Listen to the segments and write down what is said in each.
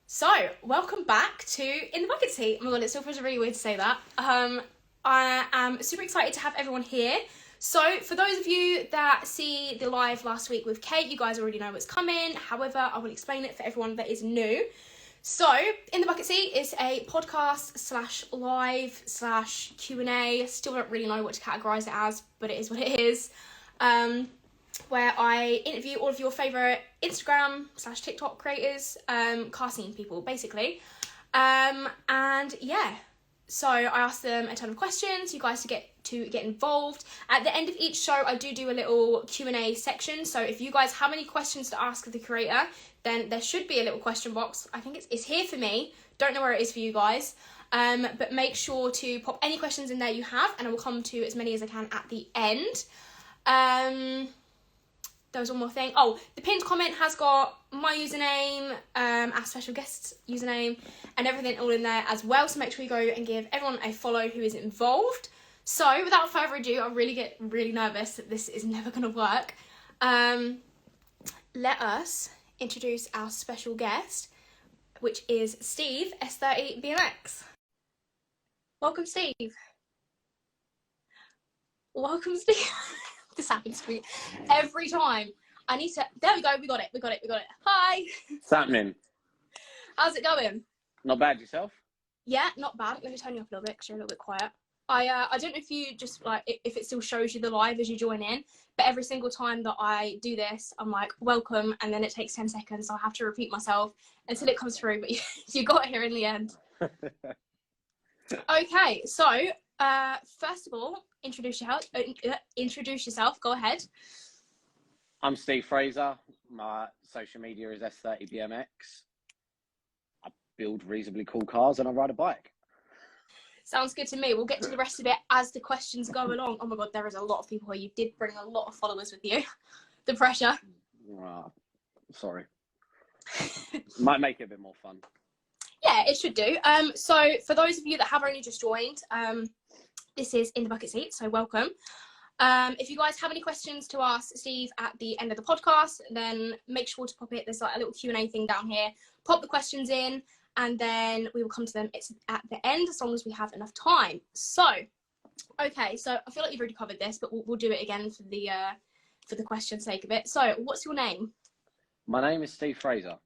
So, welcome back to In the Bucket Seat. Oh my god, it still feels really weird to say that. I am super excited to have everyone here. So, for those of you that see the live last week with Kate, you guys already know what's coming. However, I will explain it for everyone that is new. So, In the Bucket Seat is a podcast slash live slash Q&A. Still don't really know what to categorise it as, but it is what it is. Where I interview all of your favourite Instagram slash TikTok creators, car scene people, basically. And yeah, so I ask them a ton of questions, you guys to get involved. At the end of each show, I do a little Q&A section. So if you guys have any questions to ask of the creator, then there should be a little question box. I think it's here for me. Don't know where it is for you guys. But make sure to pop any questions in there you have, and I will come to as many as I can at the end. There was one more thing. Oh, the pinned comment has got my username, our special guest's username, and everything all in there as well. So make sure you go and give everyone a follow who is involved. So without further ado, I get really nervous that this is never going to work. Let us introduce our special guest, which is Steve, S30 BMX. Welcome, Steve. Welcome, Steve. This happens to me every time. There we go, we got it. Hi. What's happening? How's it going? Not bad, yourself? Yeah, not bad. Let me turn you up a little bit because you're a little bit quiet. I don't know if you just if it still shows you the live as you join in, but every single time that I do this, I'm like, welcome, and then it takes 10 seconds, so I have to repeat myself until it comes through, but you got here in the end. Okay, so first of all, introduce yourself. Go ahead. I'm Steve Fraser. My social media is S30BMX. I build reasonably cool cars and I ride a bike. Sounds good to me. We'll get to the rest of it as the questions go along. Oh my god, there is a lot of people here. You did bring a lot of followers with you. The pressure. Sorry. Might make it a bit more fun. Yeah, it should do. So for those of you that have only just joined, this is In the Bucket Seat, so welcome. If you guys have any questions to ask Steve at the end of the podcast, then make sure to pop it. There's like a little Q&A thing down here. Pop the questions in, and then we will come to them. It's at the end, as long as we have enough time. So, okay, so I feel like you've already covered this, but we'll do it again for the question's sake of it. So, what's your name? My name is Steve Fraser.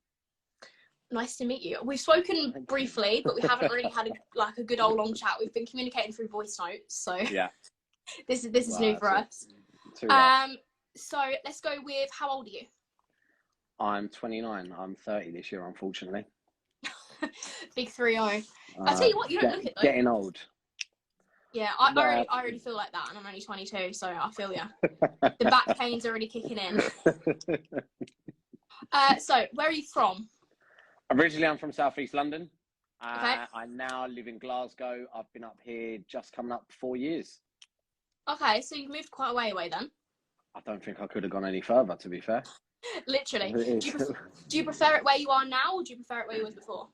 Nice to meet you. We've spoken briefly, but we haven't really had a good old long chat. We've been communicating through voice notes, so yeah. This is new for us. So let's go with, how old are you? I'm 29. I'm 30 this year, unfortunately. Big 3-0. I'll tell you what, you don't look it though. Getting old. Yeah, I already feel like that, and I'm only 22, so I feel ya. The back pain's already kicking in. So where are you from? Originally, I'm from Southeast London. Okay. I now live in Glasgow. I've been up here just coming up 4 years. Okay, so you've moved quite a way away then. I don't think I could have gone any further, to be fair. Literally. Do you prefer it where you are now, or do you prefer it where you was before?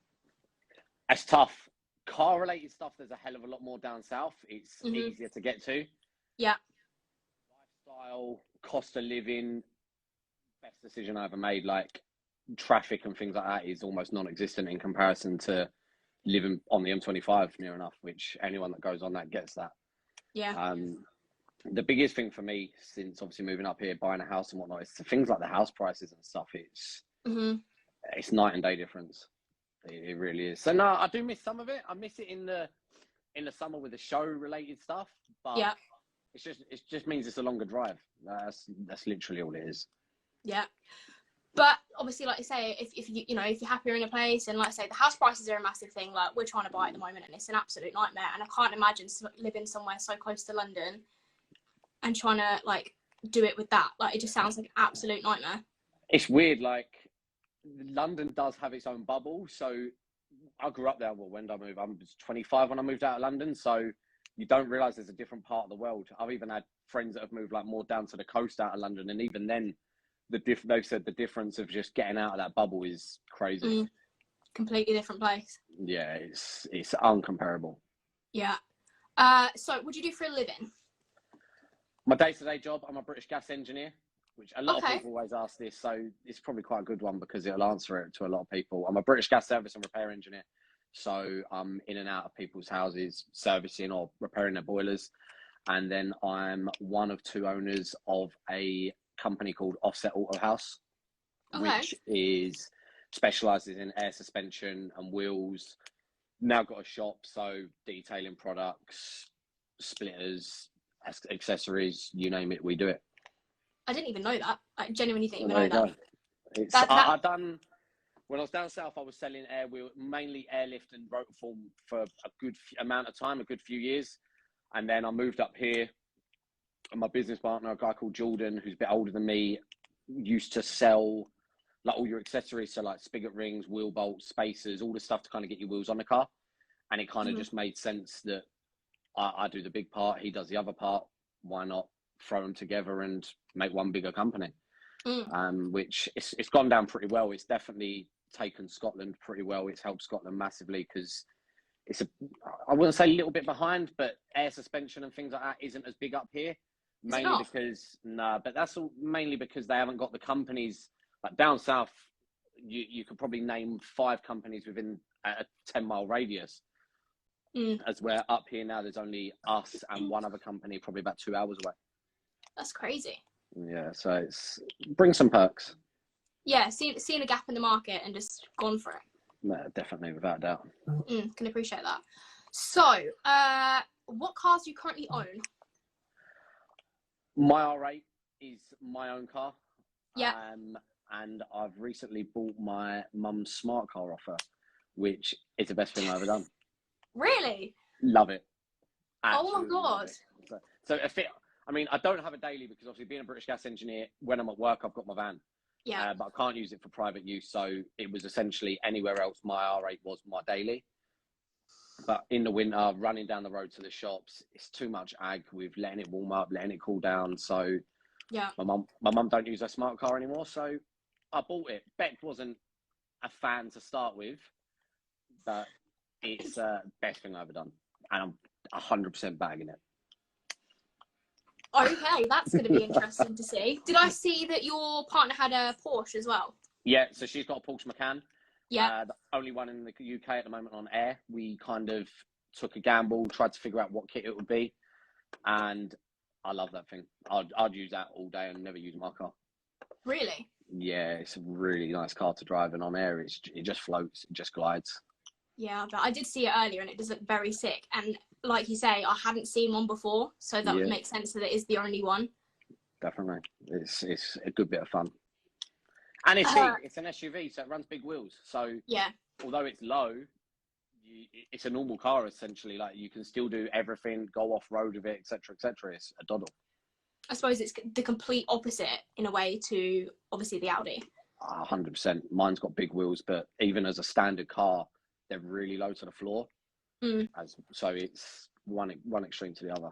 It's tough. Car-related stuff, there's a hell of a lot more down south. It's easier to get to. Yeah. Lifestyle, cost of living, best decision I ever made. Like, traffic and things like that is almost non-existent in comparison to living on the M25 near enough, which anyone that goes on that gets that. Yeah. The biggest thing for me since obviously moving up here, buying a house and whatnot, is things like the house prices and stuff. It's night and day difference. It really is. So no, I do miss some of it. I miss it in the summer with the show related stuff, but yeah, it just means it's a longer drive. That's literally all it is. Yeah. But obviously, like you say, if you're happier in a place, and like I say, the house prices are a massive thing. Like, we're trying to buy at the moment, and it's an absolute nightmare. And I can't imagine living somewhere so close to London and trying to do it with that. Like, it just sounds like an absolute nightmare. It's weird. Like, London does have its own bubble. So I grew up there. Well, when did I move? I was 25 when I moved out of London. So you don't realise there's a different part of the world. I've even had friends that have moved more down to the coast out of London, and even then, they've said the difference of just getting out of that bubble is crazy. Completely different place. Yeah, it's uncomparable. Yeah. So what do you do for a living? My day-to-day job, I'm a British gas engineer. which a lot of people always ask this. So it's probably quite a good one because it'll answer it to a lot of people. I'm a British gas service and repair engineer. So I'm in and out of people's houses, servicing or repairing their boilers. And then I'm one of 2 owners of a company called Offset Auto House, which is specializes in air suspension and wheels. Now got a shop, so detailing products, splitters, accessories, you name it, we do it. I didn't even know that. I genuinely didn't even know that. I've done, when I was down south, I was selling mainly airlift and rotorform for a good amount of time, a good few years. And then I moved up here, and my business partner, a guy called Jordan, who's a bit older than me, used to sell like all your accessories, so like spigot rings, wheel bolts, spacers, all the stuff to kind of get your wheels on the car. And it kind of just made sense that I do the big part, he does the other part. Why not throw them together and make one bigger company? Which it's gone down pretty well. It's definitely taken Scotland pretty well. It's helped Scotland massively because I wouldn't say a little bit behind, but air suspension and things like that isn't as big up here. Mainly because but that's all mainly because they haven't got the companies. Like down south, you could probably name 5 companies within a 10-mile radius. As where up here now, there's only us and one other company, probably about 2 hours away. That's crazy. Yeah, so it's brings some perks. Yeah, seeing a gap in the market and just gone for it. No, definitely, without a doubt. Can appreciate that. So, what cars do you currently own? My R8 is my own car. Yeah. And I've recently bought my mum's smart car off her, which is the best thing I've ever done. Really? Love it. Absolutely. Oh my God. So I mean, I don't have a daily because obviously being a British gas engineer, when I'm at work, I've got my van. Yeah. But I can't use it for private use. So it was essentially anywhere else, my R8 was my daily. But in the winter, running down the road to the shops, it's too much ag with letting it warm up, letting it cool down. So yeah, my mum don't use her smart car anymore. So I bought it. Beck wasn't a fan to start with, but it's the best thing I've ever done. And I'm 100% bagging it. Okay, that's going to be interesting to see. Did I see that your partner had a Porsche as well? Yeah, so she's got a Porsche Macan. Yeah. The only one in the UK at the moment on air. We kind of took a gamble, tried to figure out what kit it would be. And I love that thing. I'd use that all day and never use my car. Really? Yeah, it's a really nice car to drive. And on air, it just floats, it just glides. Yeah, but I did see it earlier and it does look very sick. And like you say, I hadn't seen one before. So that would make sense that it is the only one. Definitely. It's a good bit of fun. And it's an SUV, so it runs big wheels. So yeah, although it's low, it's a normal car essentially. Like you can still do everything, go off road with it, etc., etc. It's a doddle. I suppose it's the complete opposite in a way to obviously the Audi. 100%. Mine's got big wheels, but even as a standard car, they're really low to the floor. So it's one extreme to the other.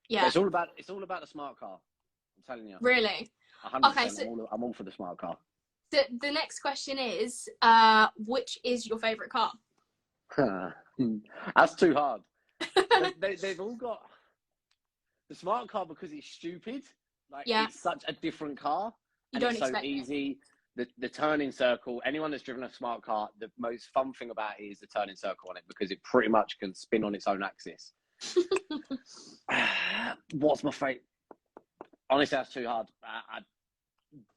Yeah, but it's all about the smart car. I'm telling you. Really? 100%. Okay, so I'm all for the smart car. The next question is, which is your favourite car? That's too hard. They've all got the smart car because it's stupid. Like it's such a different car. You don't expect so easy. The turning circle. Anyone that's driven a smart car, the most fun thing about it is the turning circle on it because it pretty much can spin on its own axis. What's my favourite? Honestly, that's too hard.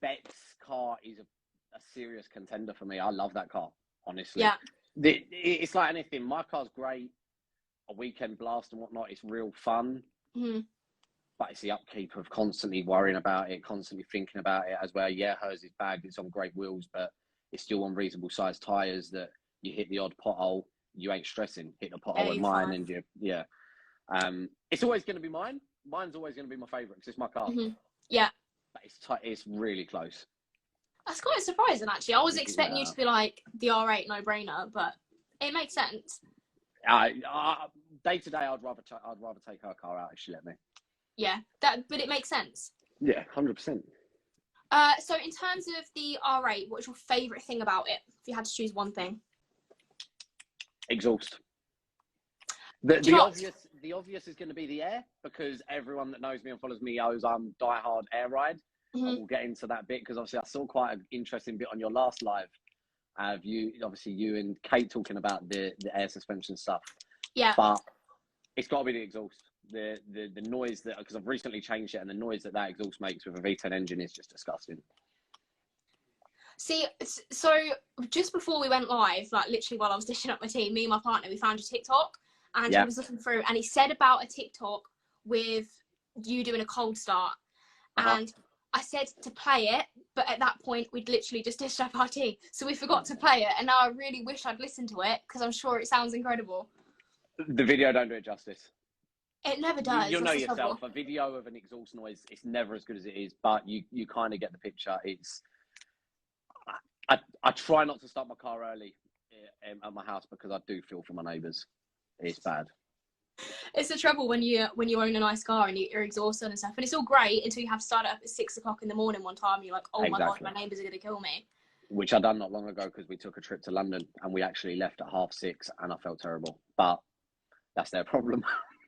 Beck's car is a serious contender for me. I love that car, honestly. Yeah. It's like anything. My car's great. A weekend blast and whatnot. It's real fun. But it's the upkeep of constantly worrying about it, constantly thinking about it as well. Yeah, hers is bagged. It's on great wheels, but it's still on reasonable sized tyres that you hit the odd pothole. You ain't stressing. Hit the pothole with mine fine. And it's always going to be mine. Mine's always going to be my favourite because it's my car. Yeah. But it's really close. That's quite surprising, actually. I was expecting you to be like the R8 no-brainer, but it makes sense. Day to day, I'd rather take her car out if she let me. Yeah, but it makes sense. Yeah, 100%. So in terms of the R8, what's your favourite thing about it? If you had to choose one thing. Exhaust. The obvious is going to be the air because everyone that knows me and follows me knows I'm die-hard air ride. And we'll get into that bit because obviously I saw quite an interesting bit on your last live. You and Kate talking about the air suspension stuff. Yeah. But it's got to be the exhaust. The noise that, because I've recently changed it, and the noise that exhaust makes with a V10 engine is just disgusting. See, so just before we went live, like literally while I was dishing up my tea, me and my partner, we found a TikTok, and he was looking through, and he said about a TikTok with you doing a cold start, and I said to play it, but at that point we'd literally just dished up our tea, so we forgot to play it, and now I really wish I'd listened to it because I'm sure it sounds incredible. The video don't do it justice. It never does. You'll know yourself. A video of an exhaust noise, it's never as good as it is, but you kind of get the picture. It's I try not to start my car early at my house because I do feel for my neighbours. It's bad. It's the trouble when you own a nice car and you're exhausted and stuff, and it's all great until you have to start it up at 6 o'clock in the morning one time. And you're like, oh my god, my neighbours are going to kill me. Which I done not long ago because we took a trip to London and we actually left at 6:30, and I felt terrible. But that's their problem.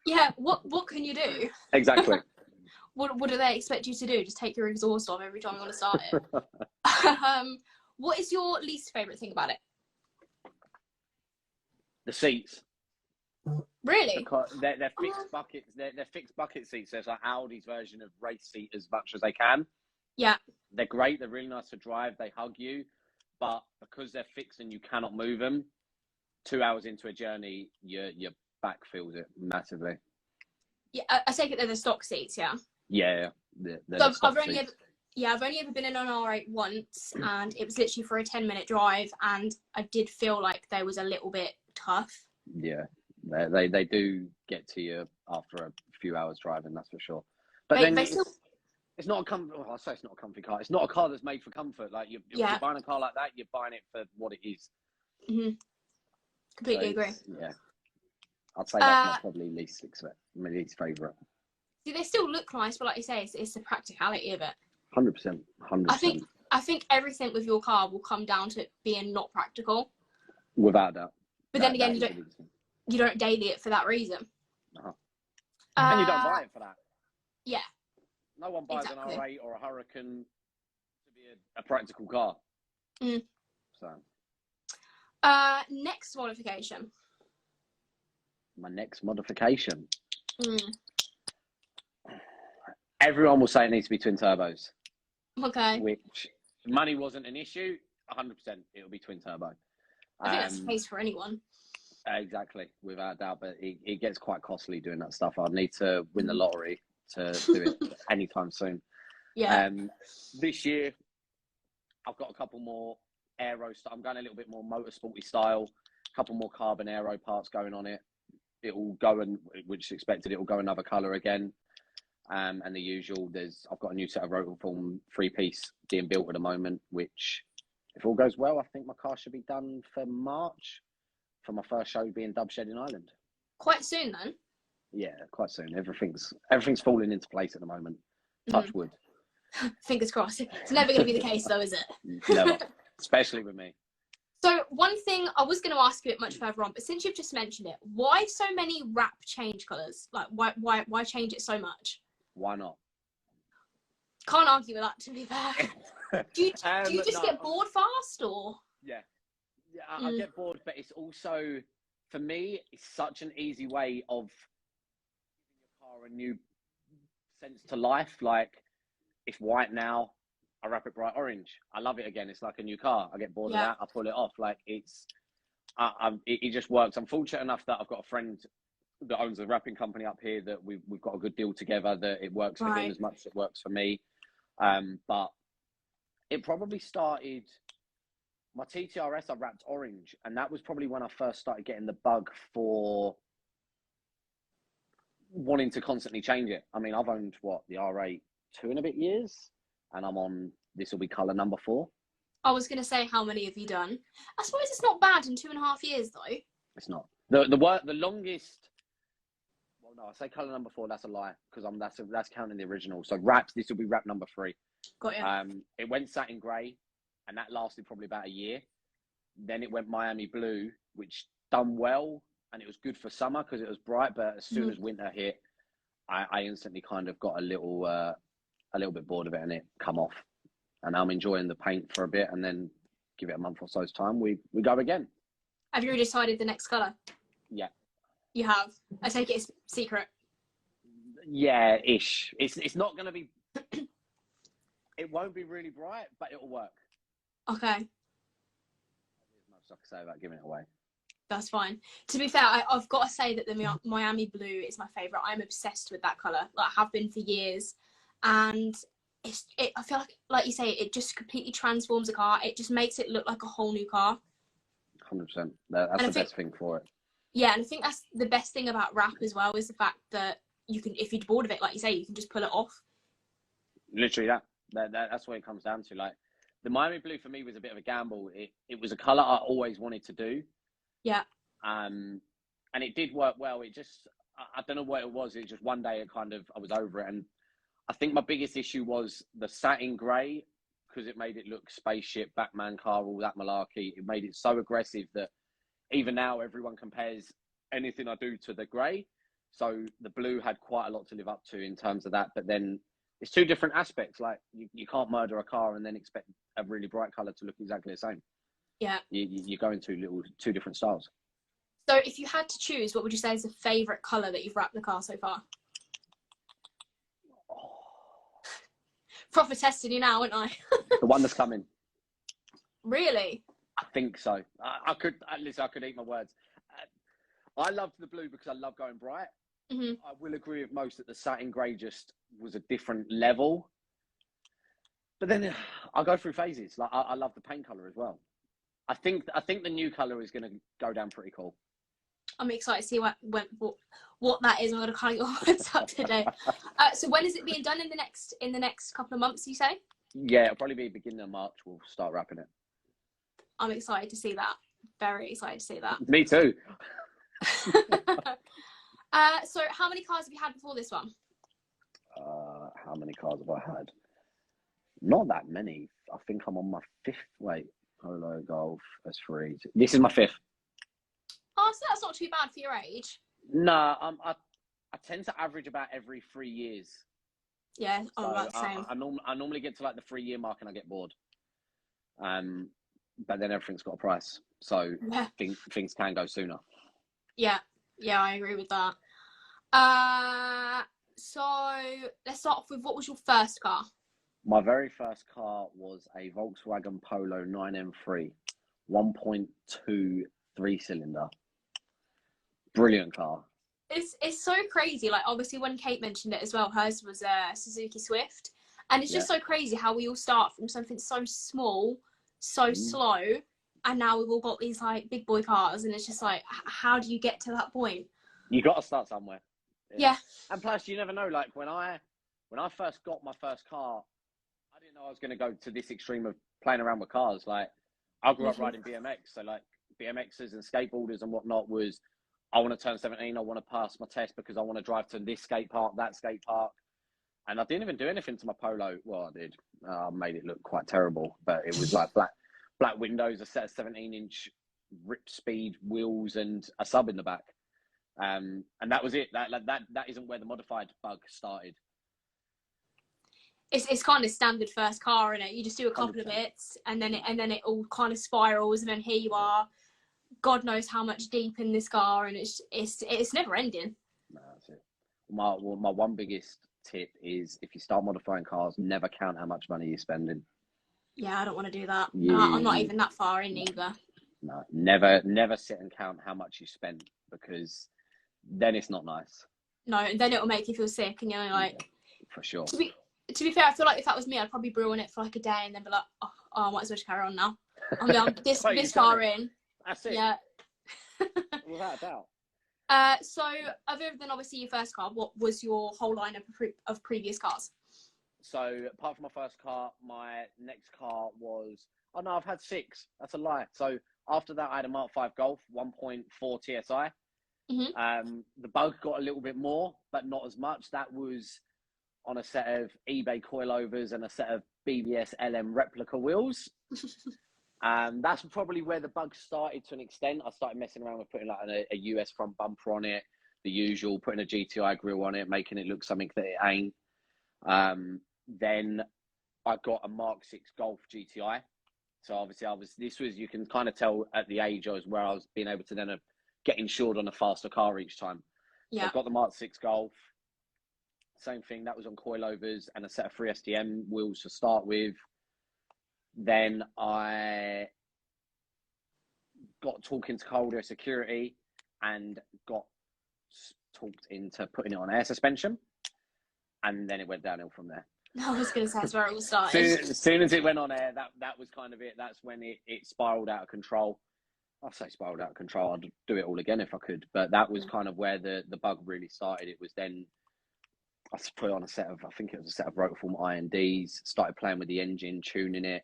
Yeah, what can you do? Exactly. What do they expect you to do? Just take your exhaust off every time you want to start it? What is your least favourite thing about it? The seats. Really? They're fixed buckets. They're fixed bucket seats. So it's like Audi's version of race seat as much as they can. Yeah. They're great. They're really nice to drive. They hug you. But because they're fixed and you cannot move them, 2 hours into a journey, your back feels it massively. Yeah, I take it they're the stock seats, yeah? Yeah. So I've only ever been in an R8 once, and it was literally for a 10-minute drive, and I did feel like they was a little bit tough. Yeah, they do get to you after a few hours driving, that's for sure. But then it's not a comfy. I say it's not a comfy car. It's not a car that's made for comfort. Like you're buying a car like that, you're buying it for what it is. Completely agree. Yeah, I'd say that's probably my least favourite. See, they still look nice, but like you say, it's the practicality of it. 100%. I think everything with your car will come down to it being not practical. Without a doubt. But then again, you don't daily it for that reason. And you don't buy it for that. Yeah. No one buys an R8 or a Hurricane to be a practical car. So. Next modification. My next modification. Everyone will say it needs to be twin turbos. Okay. Which money wasn't an issue. 100%, it'll be twin turbo. I think that's the case for anyone. Exactly, without a doubt. But it gets quite costly doing that stuff. I'd need to win the lottery to do it anytime soon. Yeah. This year, I've got a couple more aero stuff. I'm going a little bit more motorsporty style. A couple more carbon aero parts going on it. It will go, and which is expected, it will go another colour again. And the usual, I've got a new set of Rotoform 3-piece being built at the moment, which, if all goes well, I think my car should be done for March, for my first show being Dub Shed in Ireland. Quite soon then? Yeah, quite soon. Everything's falling into place at the moment. Touch wood. Fingers crossed. It's never going to be the case though, is it? Never. Especially with me. So one thing I was going to ask you it much further on, but since you've just mentioned it, why so many wrap change colours? Like, why change it so much? Why not? Can't argue with that, to be fair. Do you just get bored fast, or? Yeah, I get bored, but it's also, for me, it's such an easy way of giving your car a new sense to life. Like, it's white now, I wrap it bright orange. I love it again. It's like a new car. I get bored of that, I pull it off. Like, it just works. I'm fortunate enough that I've got a friend that owns a wrapping company up here that we've got a good deal together, that it works for him as much as it works for me. But it probably started, my TTRS I wrapped orange, and that was probably when I first started getting the bug for wanting to constantly change it. I mean, I've owned the R8 2 and a bit years, and I'm on, this will be colour number 4. I was going to say, how many have you done? I suppose it's not bad in 2.5 years though. It's not. The longest, well, no, I say colour number 4, that's a lie, because that's counting the original. So wraps, this will be wrap number 3. Got you. It went satin grey, and that lasted probably about a year. Then it went Miami blue, which done well, and it was good for summer because it was bright. But as soon as winter hit, I instantly kind of got a little a little bit bored of it and it come off. And I'm enjoying the paint for a bit, and then give it a month or so's time, we go again. Have you already decided the next colour? Yeah. You have? I take it it's secret. Yeah, ish. It's not going to be, it won't be really bright, but it'll work. Okay. There's much I can say about giving it away. That's fine. To be fair, I've got to say that the Miami blue is my favourite. I'm obsessed with that colour. Like, I have been for years. And I feel like you say, it just completely transforms a car. It just makes it look like a whole new car. 100%. That's the best thing for it. Yeah, and I think that's the best thing about wrap as well, is the fact that you can, if you're bored of it, like you say, you can just pull it off. Literally that's what it comes down to. Like, the Miami blue for me was a bit of a gamble. It was a colour I always wanted to do. Yeah. And it did work well. It just, I don't know what it was. It was just one day I was over it. And I think my biggest issue was the satin grey, because it made it look spaceship, Batman car, all that malarkey. It made it so aggressive that even now everyone compares anything I do to the grey. So the blue had quite a lot to live up to in terms of that. But then it's two different aspects. Like, you can't murder a car and then expect a really bright colour to look exactly the same. Yeah. You go into two different styles. So if you had to choose, what would you say is the favourite colour that you've wrapped the car so far? Proper testing you now, aren't I? The one that's coming. Really? I think so. I could eat my words. I loved the blue because I love going bright. Mm-hmm. I will agree with most that the satin grey just was a different level. But then I go through phases. Like, I love the paint colour as well. I think the new colour is going to go down pretty cool. I'm excited to see what that is. I'm going to kind of get words up today. So when is it being done in the next couple of months, you say? Yeah, it'll probably be beginning of March. We'll start wrapping it. I'm excited to see that. Very excited to see that. Me too. So how many cars have you had before this one? How many cars have I had? Not that many. I think I'm on my fifth. Wait, Polo, Golf, S3. This is my fifth. Oh, so that's not too bad for your age. No, I tend to average about every 3 years. Yeah, so about the same. I normally get to like the 3 year mark and I get bored. But then everything's got a price, so yeah. things can go sooner. Yeah, I agree with that. So let's start off with, what was your first car? My very first car was a Volkswagen Polo 9M3, 1.2 3-cylinder. Brilliant car. It's so crazy. Like, obviously when Kate mentioned it as well, hers was a Suzuki Swift, and it's just so crazy how we all start from something so small, so slow, and now we've all got these like big boy cars, and it's just like, how do you get to that point? You got to start somewhere. Yeah. And plus, you never know. Like, when I first got my first car, I didn't know I was going to go to this extreme of playing around with cars. Like, I grew up riding BMX, so like BMXers and skateboarders and whatnot was, I want to turn 17. I want to pass my test because I want to drive to this skate park, that skate park. And I didn't even do anything to my Polo. Well, I did. I made it look quite terrible, but it was like black windows, a set of 17-inch rip speed wheels, and a sub in the back. And that was it. That isn't where the modified bug started. It's kind of standard first car, isn't it? You just do a couple 100%. of bits, and then it all kind of spirals, and then here you are, God knows how much deep in this car, and it's never ending. No, that's it. My one biggest tip is, if you start modifying cars, never count how much money you're spending. Yeah, I don't want to do that. I'm not even that far in either. No, never sit and count how much you spent, because then it's not nice. No, and then it'll make you feel sick, and you're like, yeah, for sure. To be fair, I feel like if that was me, I'd probably brew on it for like a day and then be like, oh I might as well just carry on now. I'm this far in. That's it. Yeah. Without a doubt. So other than obviously your first car, what was your whole line of previous cars? So apart from my first car, my next car was, oh no, I've had 6. That's a lie. So after that, I had a Mark 5 Golf, 1.4 TSI. Mm-hmm. The bug got a little bit more, but not as much. That was on a set of eBay coilovers and a set of BBS LM replica wheels. That's probably where the bug started to an extent. I started messing around with putting like a US front bumper on it, the usual, putting a GTI grille on it, making it look something that it ain't. Then I got a Mark 6 Golf GTI. So obviously you can kind of tell at the age I was where I was being able to then get insured on a faster car each time. So Yeah. I got the Mark 6 Golf. Same thing, that was on coilovers and a set of 3 SDM wheels to start with. Then I got talking to cold air security and got talked into putting it on air suspension. And then it went downhill from there. I was going to say that's where it all started. As soon as it went on air, that was kind of it. That's when it spiraled out of control. I'll say spiraled out of control. I'd do it all again if I could. But that was kind of where the bug really started. It was then I put on a set of, I think it was a set of rotorform INDs, started playing with the engine, tuning it.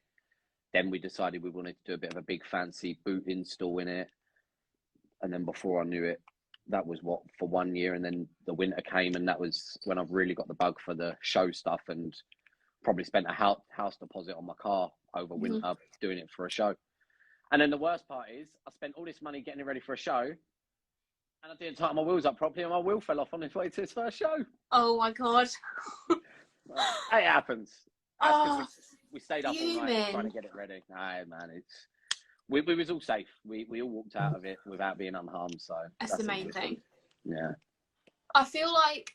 Then we decided we wanted to do a bit of a big fancy boot install in it. And then before I knew it, that was for 1 year. And then the winter came, and that was when I really got the bug for the show stuff, and probably spent a house deposit on my car over winter doing it for a show. And then the worst part is I spent all this money getting it ready for a show, and I didn't tighten my wheels up properly, and my wheel fell off on its way to its first show. Oh my God. It happens. We stayed up all night trying to get it ready. No, man, we was all safe. We all walked out of it without being unharmed. So that's the main thing. Yeah. I feel like,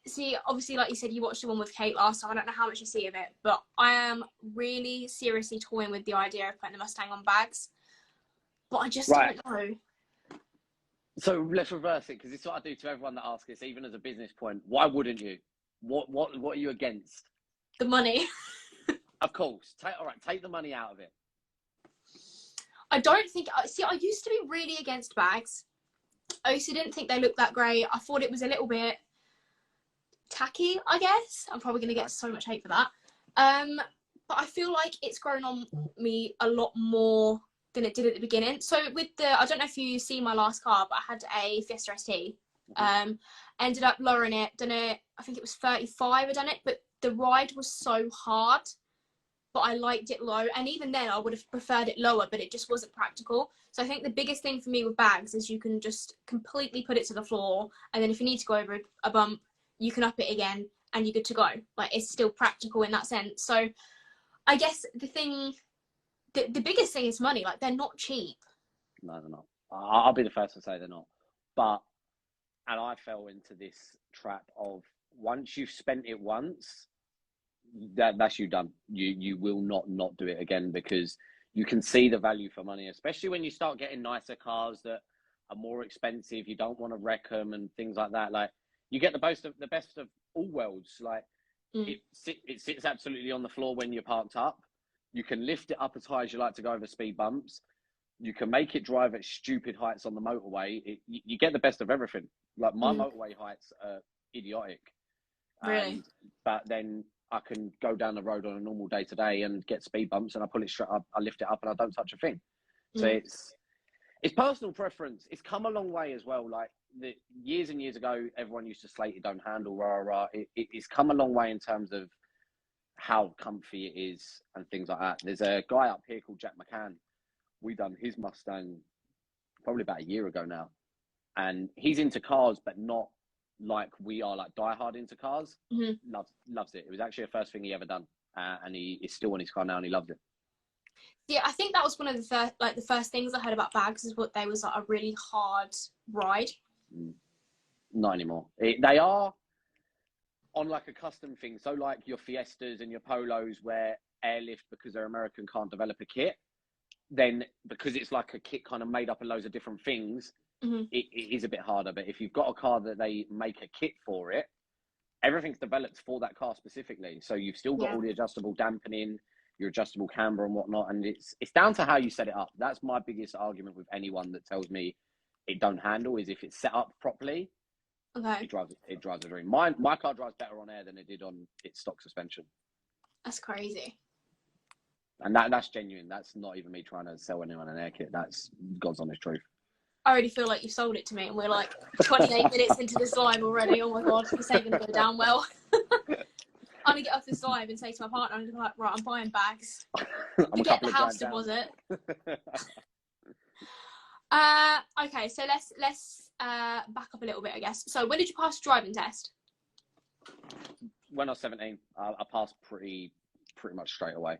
see, obviously, like you said, you watched the one with Kate last time. I don't know how much you see of it, but I am really seriously toying with the idea of putting the Mustang on bags. But I just don't know. So let's reverse it, because this is what I do to everyone that asks this, even as a business point. Why wouldn't you? What are you against? The money. Of course. Take the money out of it. I don't think... See, I used to be really against bags. I used to didn't think they looked that great. I thought it was a little bit tacky, I guess. I'm probably going to get so much hate for that. But I feel like it's grown on me a lot more than it did at the beginning. So with I don't know if you see my last car, but I had a Fiesta ST. Ended up lowering it, done it, I think it was 35 I done it, but the ride was so hard, but I liked it low. And even then I would have preferred it lower, but it just wasn't practical. So I think the biggest thing for me with bags is you can just completely put it to the floor, and then if you need to go over a bump, you can up it again and you're good to go. Like, it's still practical in that sense. So I guess the biggest thing is money. Like, they're not cheap. No, they're not. I'll be the first to say they're not. And I fell into this trap of, once you've spent it once, that's you done. You will not do it again, because you can see the value for money, especially when you start getting nicer cars that are more expensive. You don't want to wreck them and things like that. Like, you get the best of all worlds. Like, it sits absolutely on the floor when you're parked up. You can lift it up as high as you like to go over speed bumps. You can make it drive at stupid heights on the motorway. You get the best of everything. Like, my motorway heights are idiotic. Really? But then I can go down the road on a normal day to day and get speed bumps, and I pull it straight up, I lift it up, and I don't touch a thing. So it's personal preference. It's come a long way as well. Like, years and years ago, everyone used to slate it don't handle, rah. It's come a long way in terms of how comfy it is and things like that. There's a guy up here called Jack McCann. We done his Mustang probably about a year ago now, and he's into cars, but not like we are, like diehard into cars. Loves it. It was actually the first thing he ever done, and he is still on his car now, and he loves it. Yeah, I think that was one of the first things I heard about bags, is what they was like a really hard ride. Not anymore. They are on like a custom thing. So like your Fiestas and your Polos, where airlift, because they're American, can't develop a kit. Then because it's like a kit kind of made up of loads of different things, it is a bit harder. But if you've got a car that they make a kit for it, everything's developed for that car specifically. So you've still got all the adjustable dampening, your adjustable camber and whatnot. And it's down to how you set it up. That's my biggest argument with anyone that tells me it don't handle, is if it's set up properly, it drives a dream. My car drives better on air than it did on its stock suspension. That's crazy. And that's genuine. That's not even me trying to sell anyone an air kit. That's God's honest truth. I already feel like you've sold it to me, and we're like 28 minutes into this live already. Oh my God, this ain't gonna go down well. I'm gonna get off this live and say to my partner, I'm gonna be like, right, I'm buying bags. Forget the house deposit. Okay, so let's back up a little bit, I guess. So when did you pass the driving test? when I was 17, I passed pretty much straight away.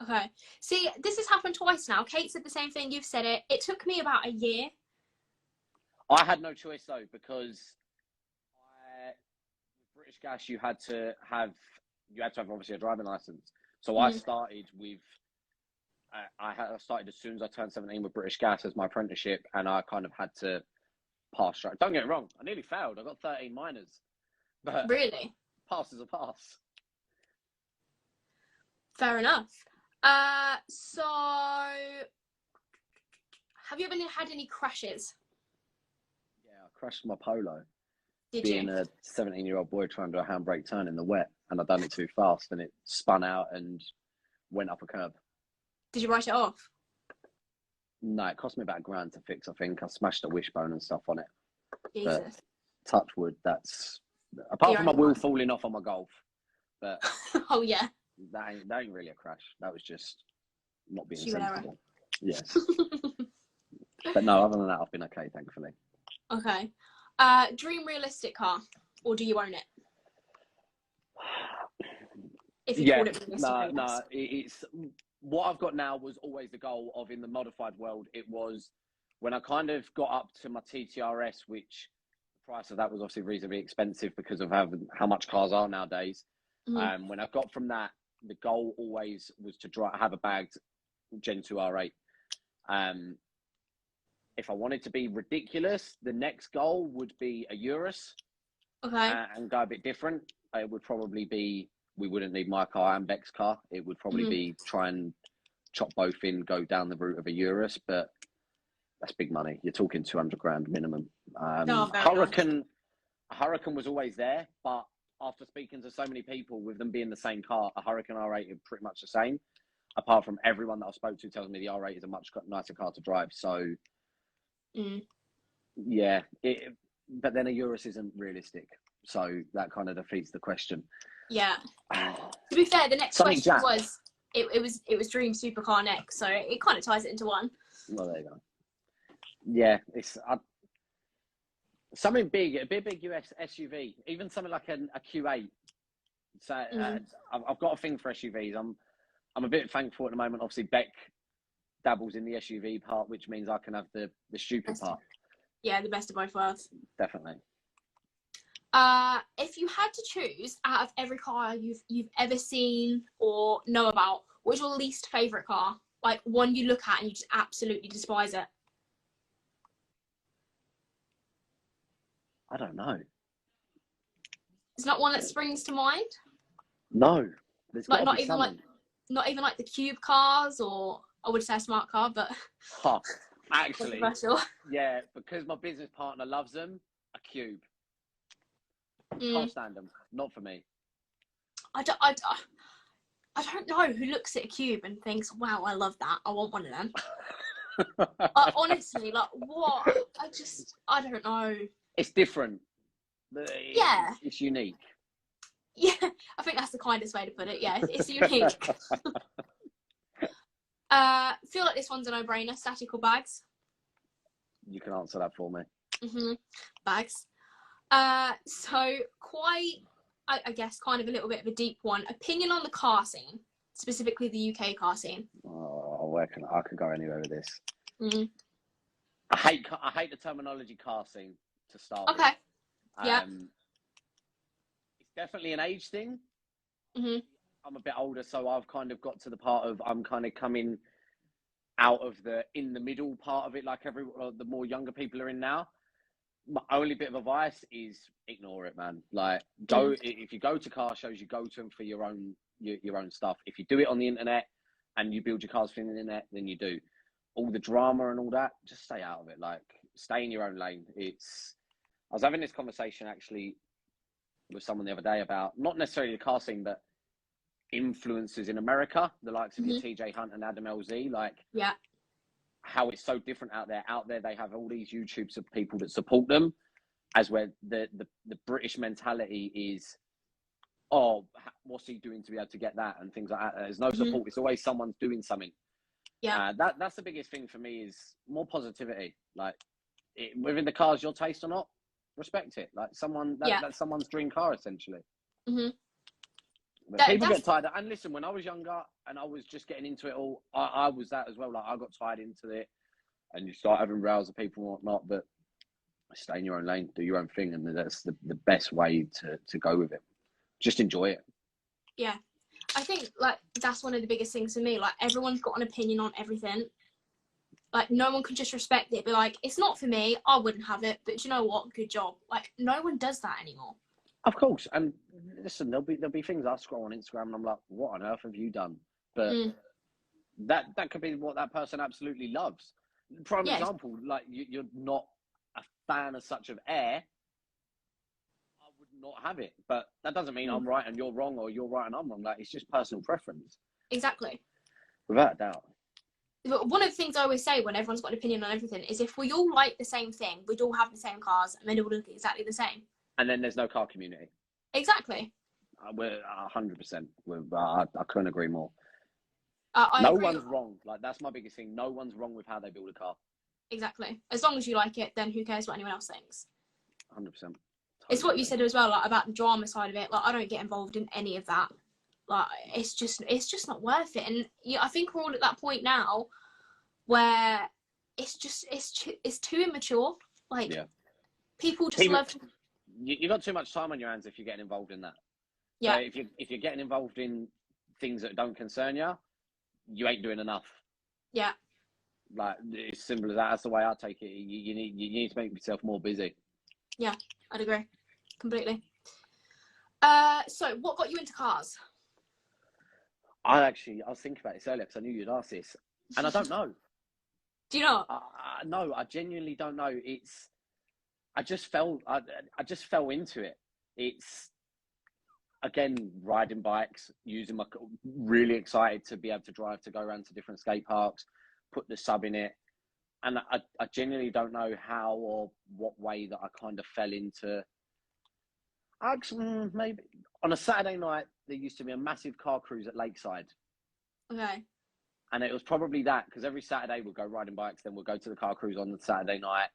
Okay. See, this has happened twice now. Kate said the same thing. You've said it. It took me about a year. I had no choice though, because with British Gas you had to have obviously a driving license. So I started with I started as soon as I turned 17 with British Gas as my apprenticeship, and I kind of had to pass straight. Don't get me wrong, I nearly failed. I got 13 minors, but Really? pass is a pass. Fair enough. So have you ever had any crashes? Yeah, I crashed my Polo. Did being you? a 17-year-old boy trying to do a handbrake turn in the wet, and I done it too fast, and it spun out and went up a curb. Did you write it off? No, it cost me about £1,000 to fix. I think I smashed a wishbone and stuff on it. Jesus. But touch wood, that's apart from my wheel falling off on my Golf. But oh yeah, that ain't really a crash. That was just not being Human sensible. Yes. But no, other than that, I've been okay, thankfully. Okay. Dream realistic car, or do you own it? If you call it realistic. No, it's what I've got now was always the goal of in the modified world. It was when I kind of got up to my TTRS, which the price of that was obviously reasonably expensive because of how much cars are nowadays. When I got from that, the goal always was to have a bagged Gen 2 R8. If I wanted to be ridiculous, the next goal would be a Urus. Okay. And go a bit different. It would probably be, we wouldn't need my car and Beck's car. It would probably be try and chop both in, go down the route of a Urus, but that's big money. You're talking 200 grand minimum. Hurricane was always there, but after speaking to so many people with them being the same car, a Hurricane R8 is pretty much the same. Apart from everyone that I spoke to tells me the R8 is a much nicer car to drive. So, yeah, but then a Urus isn't realistic. So that kind of defeats the question. Yeah. To be fair, the next question was it was Dream Supercar next, so it kind of ties it into one. Well, there you go. Yeah, it's something big, a big US SUV, even something like a Q8. So I've got a thing for SUVs. I'm a bit thankful at the moment. Obviously, Beck dabbles in the SUV part, which means I can have the stupid part. Yeah, the best of both worlds. Definitely. If you had to choose out of every car you've ever seen or know about, what's your least favourite car? Like one you look at and you just absolutely despise it. I don't know. It's not one that springs to mind. No, there's like not even like the cube cars, or I would say a smart car, but actually, yeah, because my business partner loves them. A cube. Can't stand them. Not for me. I don't know who looks at a cube and thinks, "Wow, I love that. I want one of them." Honestly, like what? I don't know. It's different. It's unique. Yeah, I think that's the kindest way to put it. Yeah, it's unique. Feel like this one's a no-brainer. Static or bags? You can answer that for me. Bags. So quite, I guess, kind of a little bit of a deep one. Opinion on the car scene, specifically the UK car scene. Oh, I could go anywhere with this. I hate the terminology car scene to start with. Okay. Yeah. It's definitely an age thing. I'm a bit older, so I've kind of got to the part of I'm kind of coming out of in the middle part of it, like the more younger people are in now. My only bit of advice is ignore it, man. Like, if you go to car shows, you go to them for your own stuff. If you do it on the internet and you build your cars for the internet, then you do. All the drama and all that, just stay out of it. Like, stay in your own lane. I was having this conversation actually with someone the other day about not necessarily the car scene, but influencers in America, the likes of your TJ Hunt and Adam LZ, like how it's so different out there. Out there, they have all these YouTubes of people that support them, as where the British mentality is, oh, what's he doing to be able to get that and things like that. There's no support. It's always someone's doing something. Yeah, that's the biggest thing for me is more positivity. Like within the cars, your taste or not, respect it. Like that's someone's dream car essentially. Mm-hmm. But people get tired. And listen, when I was younger and I was just getting into it all, I was that as well. Like, I got tied into it, and you start having rows of people and whatnot. But stay in your own lane, do your own thing, and that's the best way to go with it. Just enjoy it. Yeah, I think like that's one of the biggest things for me. Like, everyone's got an opinion on everything. Like, no one can just respect it. Be like, it's not for me. I wouldn't have it. But you know what? Good job. Like, no one does that anymore. Of course, and listen, there'll be things I scroll on Instagram and I'm like, what on earth have you done? But that could be what that person absolutely loves. Prime example, like you're not a fan as such of air. I would not have it, but that doesn't mean I'm right and you're wrong, or you're right and I'm wrong. Like, it's just personal preference. Exactly. Without a doubt. But one of the things I always say when everyone's got an opinion on everything is, if we all like the same thing, we'd all have the same cars and then it would look exactly the same. And then there's no car community. Exactly. We're 100%. I couldn't agree more. I no agree. One's wrong. Like, that's my biggest thing. No one's wrong with how they build a car. Exactly. As long as you like it, then who cares what anyone else thinks? 100%. Totally. It's what you said as well, like about the drama side of it. Like, I don't get involved in any of that. Like, it's just not worth it. And I think we're all at that point now where it's too immature. Like, people just love. You got too much time on your hands if you're getting involved in that. Yeah. So if you're getting involved in things that don't concern you, you ain't doing enough. Yeah. Like, it's simple as that. That's the way I take it. You need to make yourself more busy. Yeah, I'd agree completely. So what got you into cars? I was thinking about this earlier because I knew you'd ask this, and I don't know. Do you know? No, I genuinely don't know. I just fell into it. It's, again, riding bikes, using my, really excited to be able to drive, to go around to different skate parks, put the sub in it. And I genuinely don't know how or what way that I kind of fell into. Actually, maybe on a Saturday night, there used to be a massive car cruise at Lakeside. Okay. And it was probably that, because every Saturday we'll go riding bikes, then we'll go to the car cruise on the Saturday night.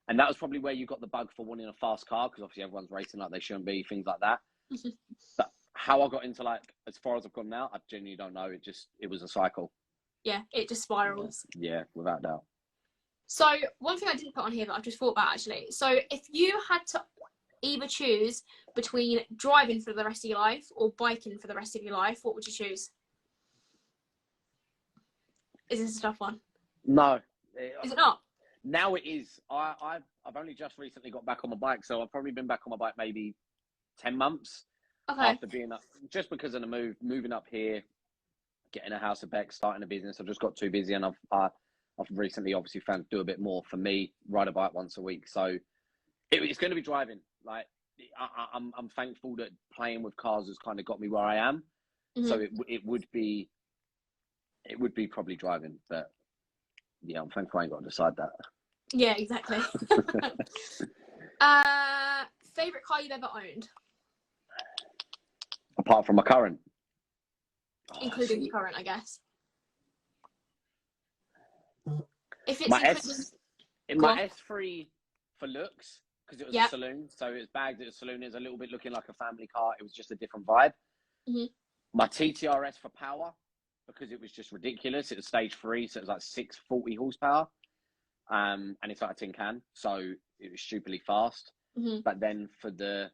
And that was probably where you got the bug for wanting a fast car, because obviously everyone's racing like they shouldn't be, things like that. But how I got into, like, as far as I've gone now, I genuinely don't know. It was a cycle. Yeah, it just spirals. Yeah, without doubt. So one thing I didn't put on here that I've just thought about, actually. So if you had to either choose between driving for the rest of your life or biking for the rest of your life, what would you choose? Is this a tough one? No. Is it not? Now it is. I've only just recently got back on my bike, so I've probably been back on my bike maybe 10 months. Okay. After being up, just because of the moving up here, getting a house at Beck, starting a business. I've just got too busy, and I've recently obviously found to do a bit more for me, ride a bike once a week. So it's going to be driving. Like, I'm thankful that playing with cars has kind of got me where I am. Mm-hmm. So it would be probably driving, but yeah, I'm thankful I ain't got to decide that. Yeah, exactly. Favorite car you've ever owned? Apart from my current. Including your current, I guess. If it's my S3 for looks, because it was a saloon, so it was bagged at a saloon. It was a little bit looking like a family car. It was just a different vibe. Mm-hmm. My TTRS for power, because it was just ridiculous. It was stage 3, so it was like 640 horsepower, and it's like a tin can, so it was stupidly fast. Mm-hmm. But then for the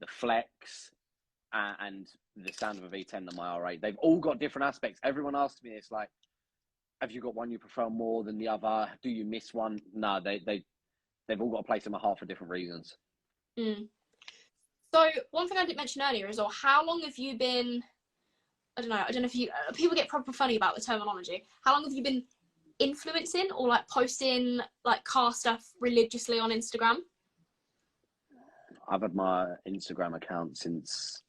flex and the sound of a V10, the my R8, they've all got different aspects. Everyone asks me, it's like, have you got one you prefer more than the other? Do you miss one? No, they've all got a place in my heart for different reasons. Mm. So one thing I didn't mention earlier is, how long have you been? I don't know if you people get proper funny about the terminology. How long have you been influencing or like posting like car stuff religiously on Instagram? I've had my Instagram account since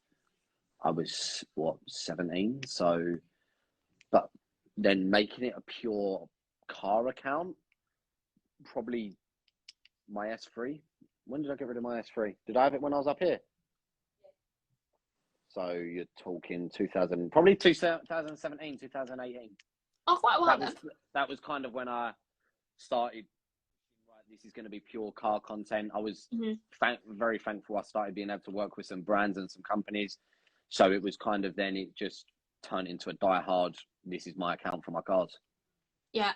I was 17. So, but then making it a pure car account, probably my S3. When did I get rid of my S3? Did I have it when I was up here? So you're talking 2017, 2018. Oh, quite a while then. That was kind of when I started this is going to be pure car content. I was very thankful I started being able to work with some brands and some companies. So it was kind of, then it just turned into a die-hard, this is my account for my cars. Yeah.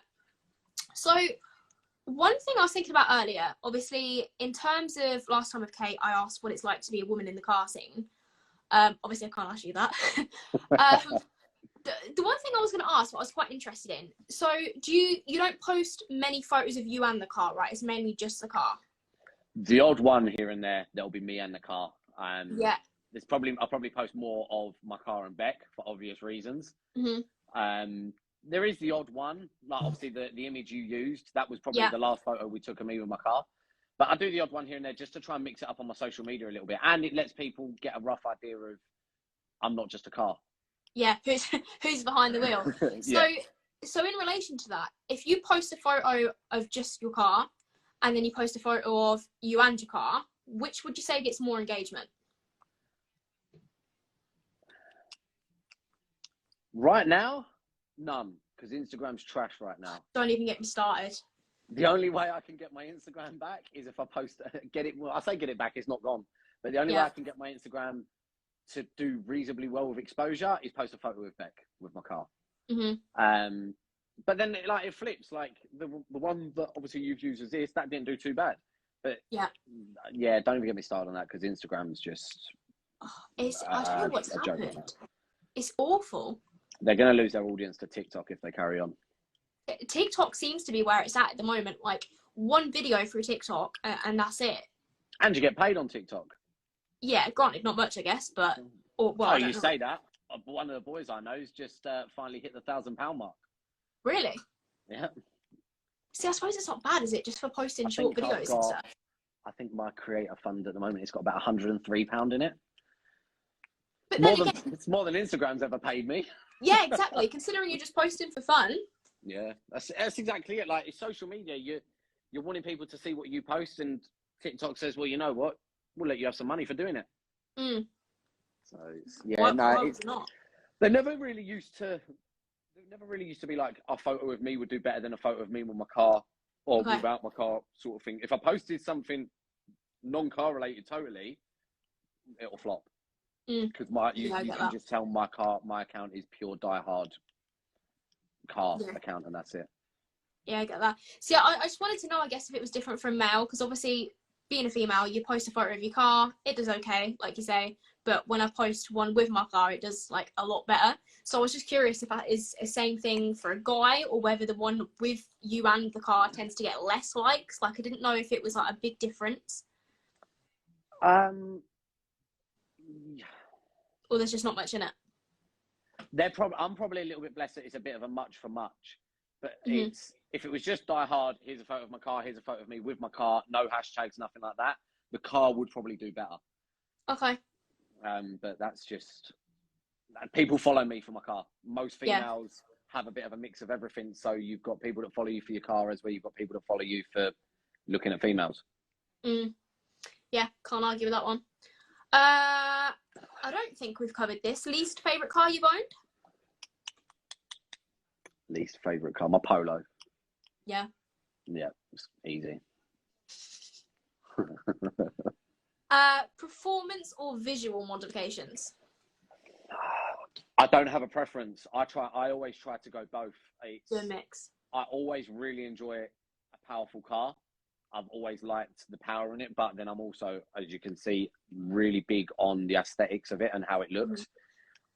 So one thing I was thinking about earlier, obviously, in terms of last time with Kate, I asked what it's like to be a woman in the car scene. Obviously, I can't ask you that. The one thing I was going to ask, what I was quite interested in, so you don't post many photos of you and the car, right? It's mainly just the car. The odd one here and there, there'll be me and the car. Yeah. I'll probably post more of my car and Beck for obvious reasons. There is the odd one, like obviously the image you used, that was probably the last photo we took of me with my car. But I do the odd one here and there just to try and mix it up on my social media a little bit, and it lets people get a rough idea of I'm not just a car. Yeah, who's behind the wheel. So in relation to that, if you post a photo of just your car and then you post a photo of you and your car, which would you say gets more engagement? Right now, none, because Instagram's trash right now. Don't even get me started. The only way I can get my Instagram back is if I post, well, I say get it back, it's not gone. But the only way I can get my Instagram to do reasonably well with exposure is post a photo with Beck, with my car. But then like it flips, like the one that obviously you've used as this, that didn't do too bad. But yeah, don't even get me started on that, because Instagram's just I don't know what's happened. It's awful. They're going to lose their audience to TikTok if they carry on. TikTok seems to be where it's at the moment. Like one video through TikTok and that's it. And you get paid on TikTok. Yeah, granted, not much, I guess, but... you say that. One of the boys I know's just finally hit the £1,000 mark. Really? Yeah. See, I suppose it's not bad, is it? Just for posting short videos and stuff. I think my creator fund at the moment, it's got about £103 in it. But it's more than Instagram's ever paid me. Yeah, exactly. Considering you're just posting for fun. Yeah, that's exactly it. Like, it's social media. You're wanting people to see what you post, and TikTok says, well, you know what? We'll let you have some money for doing it. So why not? They never really used to be like a photo of me would do better than a photo of me with my car or without my car, sort of thing. If I posted something non-car related totally, it'll flop. Because you can just tell my account is pure diehard car account, and that's it. Yeah, I get that. See, I just wanted to know, I guess, if it was different from male, because obviously being a female, you post a photo of your car, it does okay, like you say, but when I post one with my car, it does like a lot better. So I was just curious if that is the same thing for a guy, or whether the one with you and the car tends to get less likes. Like, I didn't know if it was like a big difference. Or there's just not much in it. I'm probably a little bit blessed that it's a bit of a much for much, but if it was just Die Hard, here's a photo of my car, here's a photo of me with my car, no hashtags, nothing like that, the car would probably do better. Okay. But that's just, people follow me for my car. Most females have a bit of a mix of everything, so you've got people that follow you for your car as well, you've got people that follow you for looking at females. Yeah, can't argue with that one. I don't think we've covered this. Least favourite car you've owned? Least favourite car? My Polo. Yeah. Yeah, it's easy. Performance or visual modifications? I don't have a preference. I always try to go both. It's a mix. I always really enjoy a powerful car. I've always liked the power in it, but then I'm also, as you can see, really big on the aesthetics of it and how it looks.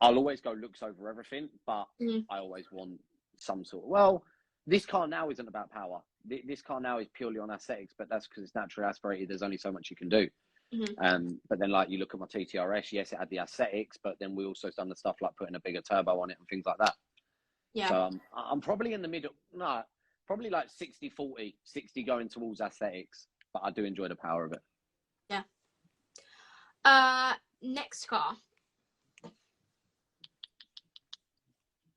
I'll always go looks over everything, but I always want some sort of, well, this car now isn't about power. This car now is purely on aesthetics, but that's because it's naturally aspirated. There's only so much you can do. But then, like, you look at my TTRS, yes, it had the aesthetics, but then we also done the stuff like putting a bigger turbo on it and things like that. Yeah. So I'm probably in the middle. No, probably like 60-40, 60 going towards aesthetics, but I do enjoy the power of it. Yeah. Next car.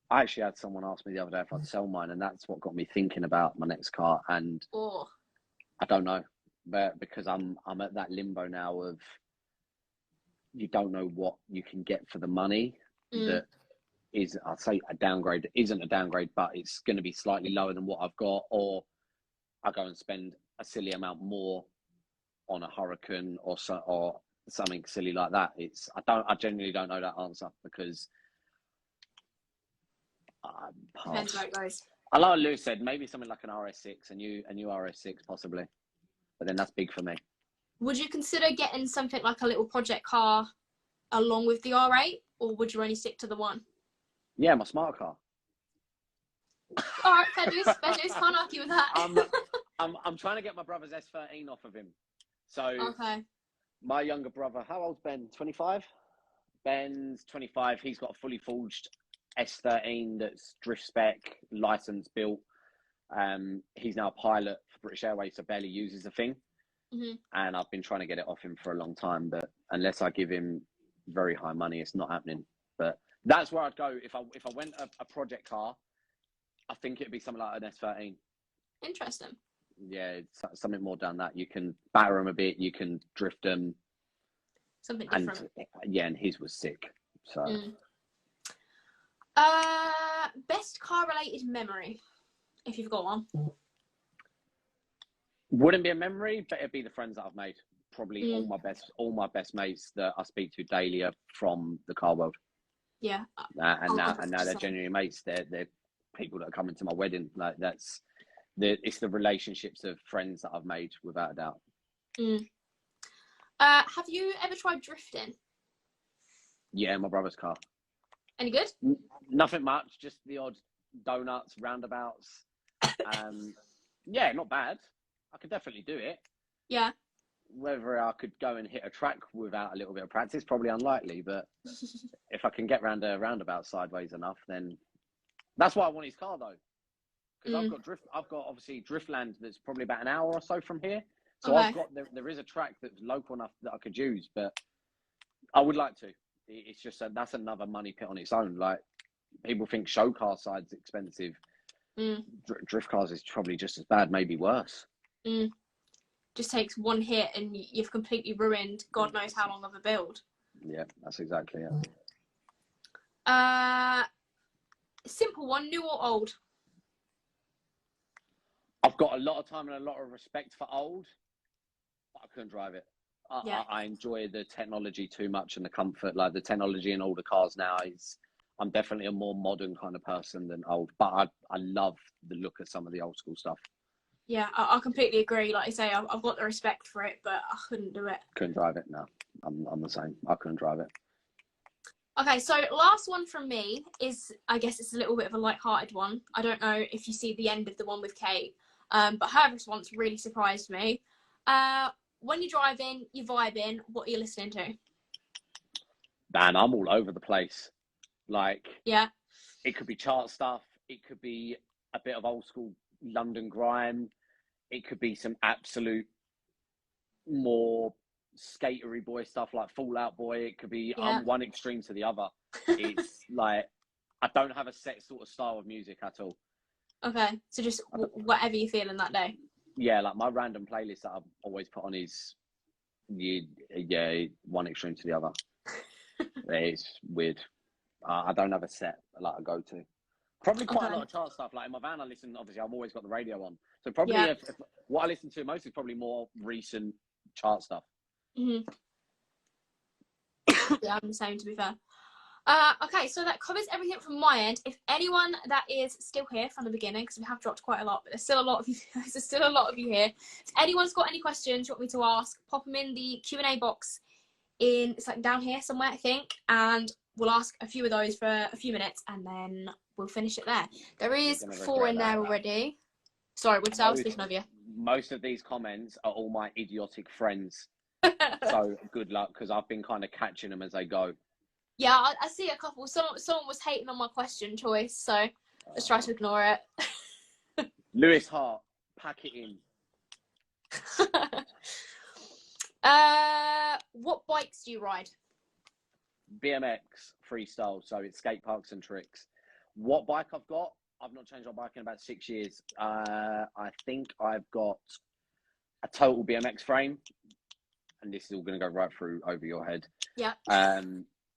I actually had someone ask me the other day if I'd sell mine, and that's what got me thinking about my next car. And I don't know, but because I'm at that limbo now of you don't know what you can get for the money that is, I'd say, a downgrade. Isn't a downgrade, but it's going to be slightly lower than what I've got, or I go and spend a silly amount more on a Hurricane or something silly like that. I genuinely don't know that answer because Depends where it goes. I like what Lewis said, maybe something like an RS6, a new RS6 possibly, but then that's big for me. Would you consider getting something like a little project car along with the R8, or would you only stick to the one? Yeah, my smart car. All right, fair dues, can't argue with that. I'm trying to get my brother's S13 off of him. So okay. My younger brother, how old's Ben? 25? Ben's 25. He's got a fully forged S13 that's drift spec, license built. He's now a pilot for British Airways, so barely uses the thing. Mm-hmm. And I've been trying to get it off him for a long time, but unless I give him very high money, it's not happening. But that's where I'd go if I went a project car. I think it'd be something like an S13. Interesting. Yeah, it's something more down that. You can batter them a bit, you can drift them. Something different. And his was sick. So. Best car related memory, if you've got one. Wouldn't be a memory, but it'd be the friends that I've made. Probably all my best mates that I speak to daily are from the car world. Yeah. And now they're genuinely mates. They're people that are coming to my wedding. Like it's the relationships of friends that I've made without a doubt. Have you ever tried drifting? Yeah, my brother's car. Any good? Nothing much, just the odd donuts, roundabouts. Yeah, not bad. I could definitely do it. Yeah. Whether I could go and hit a track without a little bit of practice, probably unlikely. But if I can get round a roundabout sideways enough, then that's why I want his car though. Because I've got obviously Driftland that's probably about an hour or so from here. So I've got there is a track that's local enough that I could use, but I would like to. It's just that's another money pit on its own. Like people think show car side's expensive. Drift cars is probably just as bad, maybe worse. Just takes one hit and you've completely ruined God knows how long of a build. Yeah, that's exactly it. Simple one, new or old? I've got a lot of time and a lot of respect for old, but I couldn't drive it. I enjoy the technology too much and the comfort. Like the technology in older cars now I'm definitely a more modern kind of person than old, but I love the look of some of the old school stuff. Yeah, I completely agree. Like I say, I've got the respect for it, but I couldn't do it. Couldn't drive it, no. I'm the same. I couldn't drive it. Okay, so last one from me is, I guess it's a little bit of a light-hearted one. I don't know if you see the end of the one with Kate, but her response really surprised me. When you're driving, you're vibing, what are you listening to? Man, I'm all over the place. Like, yeah, it could be chart stuff. It could be a bit of old school London grime. It could be some absolute more skatery boy stuff like Fallout Boy. It could be one extreme to the other. It's like I don't have a set sort of style of music at all. Okay, so just whatever you're feeling that day. Yeah, like my random playlist that I've always put on is one extreme to the other. It's weird. I don't have a set like I go to. Probably quite a lot of chart stuff. Like in my van, I listen. Obviously, I've always got the radio on. So probably if what I listen to most is probably more recent chart stuff. Yeah, I'm the same, to be fair. Okay, so that covers everything from my end. If anyone that is still here from the beginning, because we have dropped quite a lot, but there's still a lot of you. There's still a lot of you here. If anyone's got any questions you want me to ask, pop them in the Q&A box. It's like down here somewhere, I think, and we'll ask a few of those for a few minutes, and then we'll finish it there. There is 4 in there already. Sorry, would I was speaking of you. Most of these comments are all my idiotic friends. So good luck, because I've been kind of catching them as they go. Yeah, I see a couple. Someone was hating on my question choice, so let's try to ignore it. Lewis Hart, pack it in. What bikes do you ride? BMX freestyle, so it's skate parks and tricks. What bike I've got? I've not changed my bike in about 6 years. I think I've got a total BMX frame, and this is all going to go right through over your head. Yeah.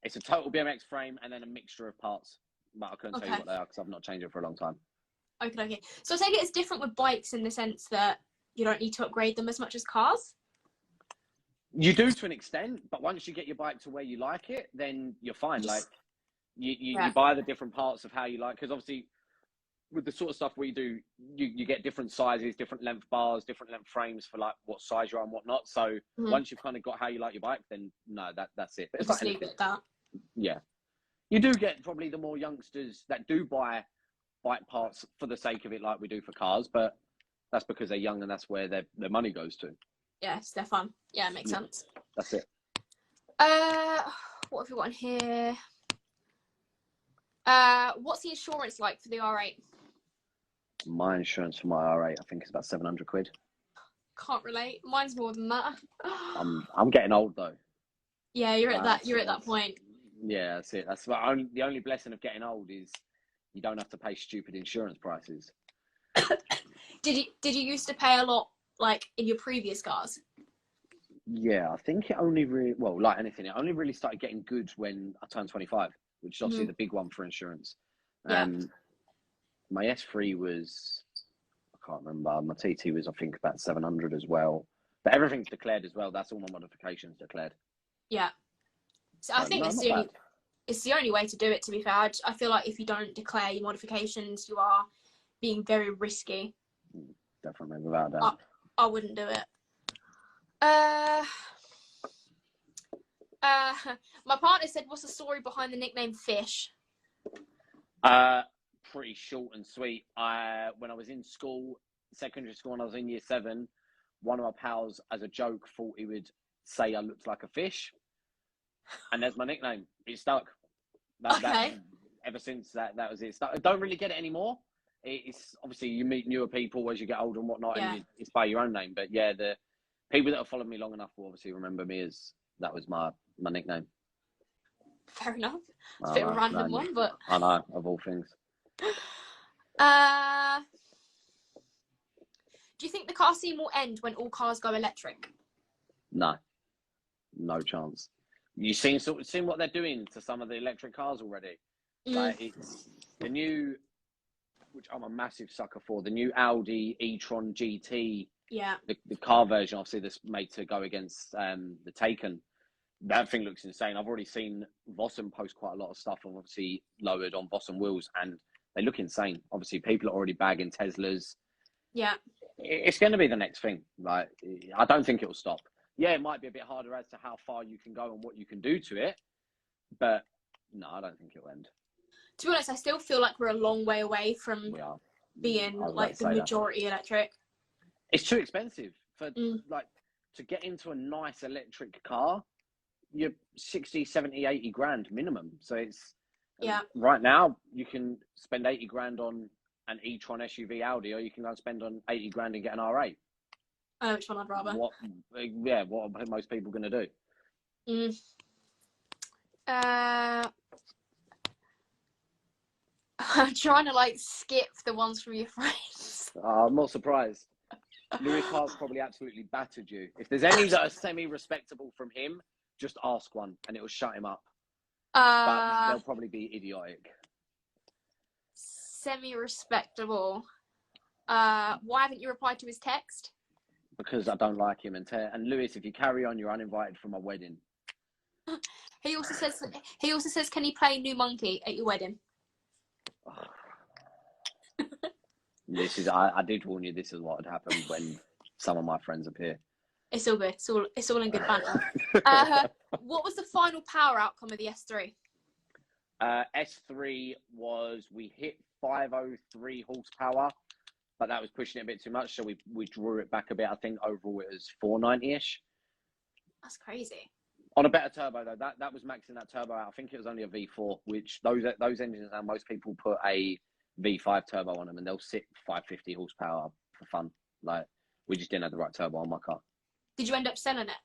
It's a total BMX frame and then a mixture of parts, but I couldn't tell you what they are because I've not changed it for a long time. Okay. So I take it it's different with bikes in the sense that you don't need to upgrade them as much as cars. You do to an extent, but once you get your bike to where you like it, then you're fine. Like you buy the different parts of how you like, because obviously with the sort of stuff we do, you get different sizes, different length bars, different length frames for like what size you are and whatnot. So once you've kind of got how you like your bike, then no, that's it. But it's just leave it at that. Yeah, you do get probably the more youngsters that do buy bike parts for the sake of it, like we do for cars, but that's because they're young and that's where their money goes to. Yes, they're fun. Yeah, it makes sense. That's it. What have we got in here? What's the insurance like for the R8? My insurance for my R8, I think, is about 700 quid. Can't relate. Mine's more than that. I'm getting old though. Yeah, you're at that point. Yeah, that's it. That's the only blessing of getting old is you don't have to pay stupid insurance prices. Did you used to pay a lot, like in your previous cars? Yeah, I think it only really, well, like anything, it only really started getting good when I turned 25, which is obviously the big one for insurance. My S3 was, I can't remember, my TT was, I think, about 700 as well. But everything's declared as well. That's all my modifications declared. Yeah. So I think it's the only way to do it, to be fair. I feel like if you don't declare your modifications, you are being very risky. Definitely, without doubt. I wouldn't do it. My partner said, what's the story behind the nickname Fish? Pretty short and sweet. When I was in school, secondary school, and I was in year 7, one of my pals, as a joke, thought he would say I looked like a fish, and there's my nickname. It stuck. Ever since that was it. I don't really get it anymore. It's obviously you meet newer people as you get older and whatnot, and it's by your own name. But yeah, the people that have followed me long enough will obviously remember me as that was my nickname. Fair enough. It's a bit of a random one, but I know, of all things. Do you think the car scene will end when all cars go electric? No chance. You've seen what they're doing to some of the electric cars already. Like it's the new, which I'm a massive sucker for, the new Audi e-tron GT. Yeah. The car version, obviously, that's made to go against the Taken. That thing looks insane. I've already seen Vossen post quite a lot of stuff, obviously lowered on Vossen wheels, and they look insane. Obviously, people are already bagging Teslas. Yeah. It's going to be the next thing. Like, I don't think it will stop. Yeah, it might be a bit harder as to how far you can go and what you can do to it, but no, I don't think it will end. To be honest, I still feel like we're a long way away from being like the majority electric. It's too expensive for like to get into a nice electric car. You're 60, 70, 80 grand minimum. So it's right now you can spend 80 grand on an e-tron SUV Audi, or you can go and spend on 80 grand and get an R8. Oh, which one I'd rather? What are most people going to do? I'm trying to like skip the ones from your friends. I'm not surprised. Lewis Hart's probably absolutely battered you. If there's any that are semi-respectable from him, just ask one and it will shut him up. But they'll probably be idiotic. Semi-respectable. Why haven't you replied to his text? Because I don't like him. And Lewis, if you carry on, you're uninvited from my wedding. He also says, can you play New Monkey at your wedding? I did warn you. This is what had happened when some of my friends appear. It's all good. It's all in good banter. What was the final power outcome of the S3? S3 was, we hit 503 horsepower, but that was pushing it a bit too much, so we drew it back a bit. I think overall it was 490-ish. That's crazy. On a better turbo though, that was maxing that turbo out. I think it was only a V4, which those engines now, most people put a V5 turbo on them and they'll sit 550 horsepower for fun. Like, we just didn't have the right turbo on my car. Did you end up selling it?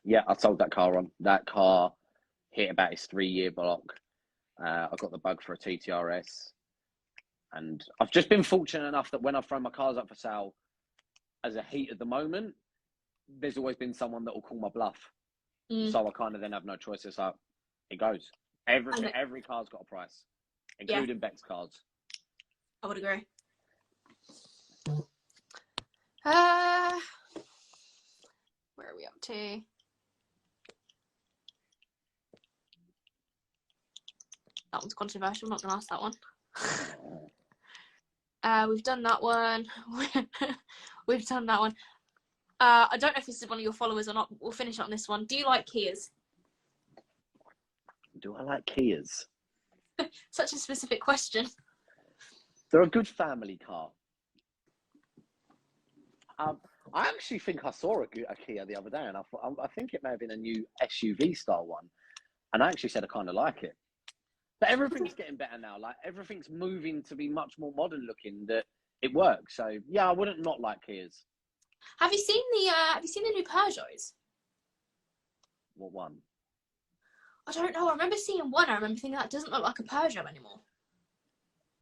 Yeah, I sold that car on. That car hit about its 3-year block. I got the bug for a TTRS. And I've just been fortunate enough that when I've thrown my cars up for sale as a heat at the moment, there's always been someone that will call my bluff. So I kind of then have no choice. It's like, it goes. Every car's got a price, including Beck's cars. I would agree. Where are we up to? That one's controversial. I'm not going to ask that one. We've done that one. We've done that one. I don't know if this is one of your followers or not. We'll finish on this one. Do you like Kias? Do I like Kias? Such a specific question. They're a good family car. I actually think I saw a Kia the other day, and I think it may have been a new SUV style one. And I actually said I kind of like it. But everything's getting better now. Like, everything's moving to be much more modern looking. That it works. So yeah, I wouldn't not like Kias. Have you seen the new Peugeots? What one? I don't know. I remember seeing one. I remember thinking that doesn't look like a Peugeot anymore.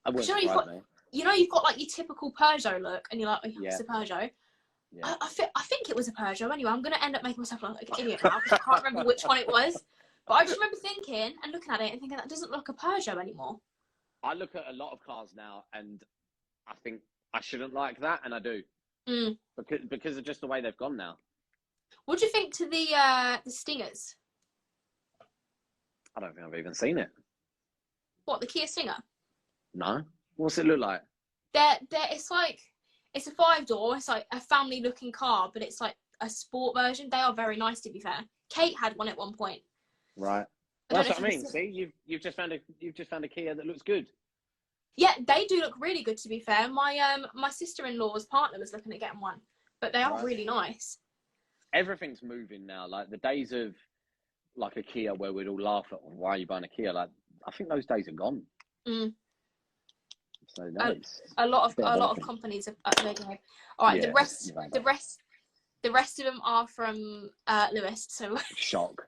I wouldn't surprise me. You know, you've got like your typical Peugeot look, and you're like, oh, yeah, it's a Peugeot. Yeah. I think it was a Peugeot. Anyway, I'm going to end up making myself look like an idiot now because I can't remember which one it was. But I just remember thinking and looking at it and thinking that doesn't look like a Peugeot anymore. I look at a lot of cars now and I think I shouldn't like that, and I do. Because of just the way they've gone now. What do you think to the Stingers? I don't think I've even seen it. What, the Kia Stinger? No. What's it look like? It's a 5-door. It's like a family-looking car, but it's like a sport version. They are very nice, to be fair. Kate had one at one point. Right. That's what I mean. See, you've just found a Kia that looks good. Yeah, they do look really good, to be fair. My sister-in-law's partner was looking at getting one, but they are really nice. Everything's moving now. Like, the days of like a Kia where we'd all laugh at, why are you buying a Kia? Like, I think those days are gone. So a lot of companies are making it. All right, the rest of them are from Lewis. So shock.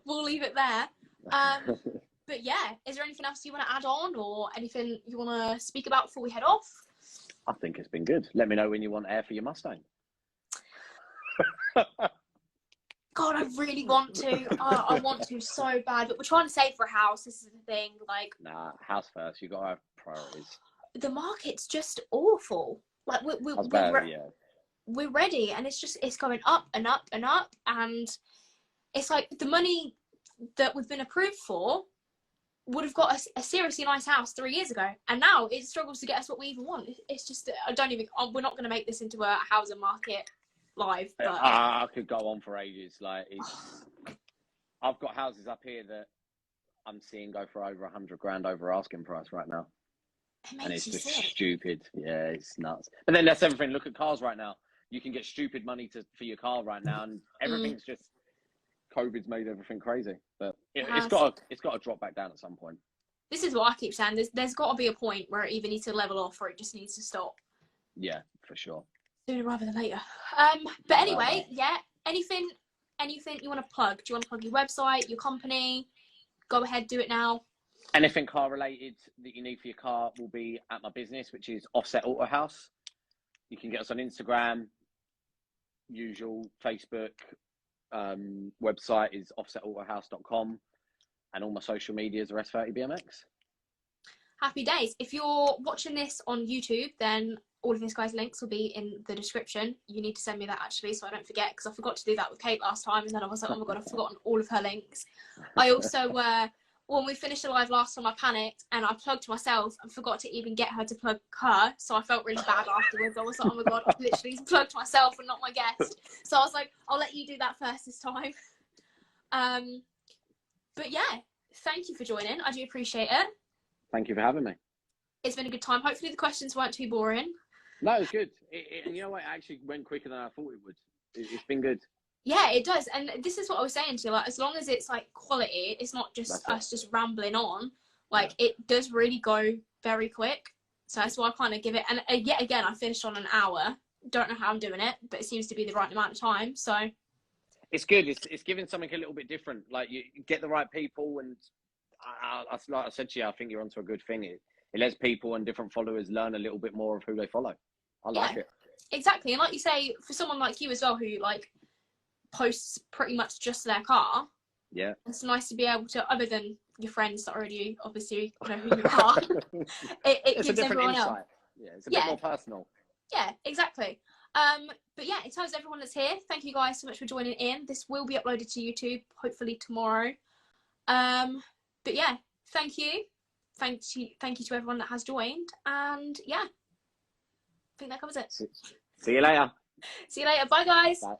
We'll leave it there. But yeah, is there anything else you want to add on, or anything you want to speak about before we head off? I think it's been good. Let me know when you want air for your Mustang. God, I really want to. I want to so bad, but we're trying to save for a house. This is the thing. Like, nah, house first. You got to have priorities. The market's just awful. Like, we're ready, and it's going up and up and up, and it's like the money that we've been approved for would have got us a seriously nice house 3 years ago, and now it struggles to get us what we even want. It's just, we're not going to make this into a housing market live. But I could go on for ages. Like, I've got houses up here that I'm seeing go for over 100 grand over asking price right now, and it's just stupid. Yeah, it's nuts. But then that's everything. Look at cars right now. You can get stupid money for your car right now, and everything's just. COVID's made everything crazy, but it's got to drop back down at some point. This is what I keep saying. There's got to be a point where it either needs to level off or it just needs to stop. Yeah, for sure. Sooner rather than later. But anyway, yeah. Anything you want to plug? Do you want to plug your website, your company? Go ahead, do it now. Anything car related that you need for your car will be at my business, which is Offset Auto House. You can get us on Instagram, usual, Facebook. Website is offsetautohouse.com, and all my social medias are S30BMX. Happy days. If you're watching this on YouTube, then all of this guy's links will be in the description. You need to send me that actually, so I don't forget, because I forgot to do that with Kate last time, and then I was like, oh my god, I've forgotten all of her links. I also when we finished the live last time, I panicked and I plugged myself and forgot to even get her to plug her, so I felt really bad afterwards. I was like, oh my god, I've literally plugged myself and not my guest. So I was like, I'll let you do that first this time. But yeah, thank you for joining. I do appreciate it. Thank you for having me. It's been a good time. Hopefully the questions weren't too boring. No, it's good. And you know what? It actually went quicker than I thought it would. It's been good. Yeah, it does. And this is what I was saying to you. Like, as long as it's like quality, it's not just us just rambling on. Like, it does really go very quick. So that's why I kind of give it. And yet again, I finished on an hour. Don't know how I'm doing it, but it seems to be the right amount of time. So it's good. It's giving something a little bit different. Like, you get the right people, and like I said to you, I think you're onto a good thing. It lets people and different followers learn a little bit more of who they follow. I like it. Exactly. And like you say, for someone like you as well, who like posts pretty much just their car. Yeah. It's nice to be able to, other than your friends that already obviously know who you are, it gives everyone else. Yeah, it's a bit more personal. Yeah, exactly. But yeah, in terms of everyone that's here, thank you guys so much for joining in. This will be uploaded to YouTube hopefully tomorrow. But yeah, thank you to everyone that has joined, and yeah, I think that covers it. See you later. See you later. Bye, guys. Bye.